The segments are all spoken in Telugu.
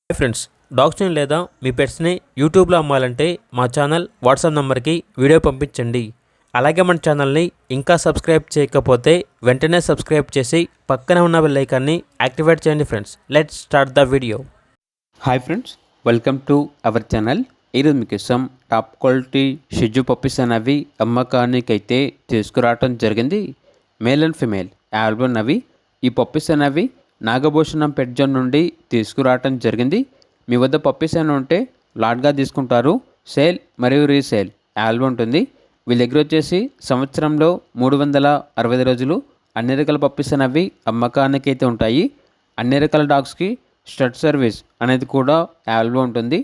హాయ్ ఫ్రెండ్స్, డాగ్స్ని లేదా మీ పెట్స్ని యూట్యూబ్లో అమ్మాలంటే మా ఛానల్ వాట్సాప్ నెంబర్కి వీడియో పంపించండి. అలాగే మన ఛానల్ని ఇంకా సబ్స్క్రైబ్ చేయకపోతే వెంటనే సబ్స్క్రైబ్ చేసి పక్కనే ఉన్న బెల్ ఐకాన్ని యాక్టివేట్ చేయండి. Friends, let's start the video. Hi friends, welcome to our channel. ఈరోజు మీకోసం టాప్ క్వాలిటీ షిజు పప్పీస్ అనేవి అమ్మకానికి అయితే తీసుకురావటం జరిగింది. మేల్ అండ్ ఫిమేల్ ఆల్బమ్ అవి. ఈ పప్పీస్ అనేవి నాగభూషణం పెట్ జోన్ నుండి తీసుకురావటం జరిగింది. మీ వద్ద పప్పీస్ అని ఉంటే లాట్గా తీసుకుంటారు. సేల్ మరియు రీసేల్ ఆల్బమ్ ఉంటుంది. వీళ్ళ దగ్గర వచ్చేసి సంవత్సరంలో 365 రోజులు అన్ని రకాల పప్పీస్ అనేవి అమ్మకానికి అయితే ఉంటాయి. అన్ని రకాల డాగ్స్కి స్టడ్ సర్వీస్ అనేది కూడా అవైలబుల్ ఉంటుంది.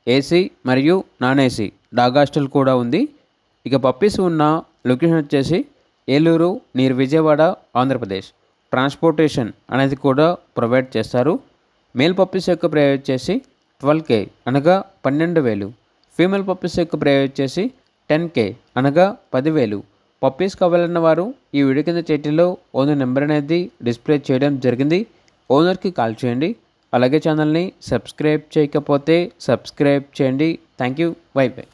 ఏసీ మరియు నాన్ ఏసీ డాగ్ హాస్టల్ కూడా ఉంది. ఇక పప్పీస్ ఉన్న లొకేషన్ వచ్చేసి ఏలూరు నియర్ విజయవాడ, ఆంధ్రప్రదేశ్. ట్రాన్స్పోర్టేషన్ అనేది కూడా ప్రొవైడ్ చేస్తారు. మేల్ పప్పీస్ యొక్క ప్రైస్ వచ్చేసి 12K అనగా 12,000. ఫీమేల్ పప్పీస్ యొక్క ప్రైస్ వచ్చేసి 10K అనగా 10,000. పప్పీస్ కావాలన్న వారు ఈ వీడియో కింద చేతిలో ఓనర్ నెంబర్ అనేది డిస్ప్లే చేయడం జరిగింది. ఓనర్కి కాల్ చేయండి. అలాగే ఛానల్ని సబ్స్క్రైబ్ చేయకపోతే సబ్స్క్రైబ్ చేయండి. Thank you. By by.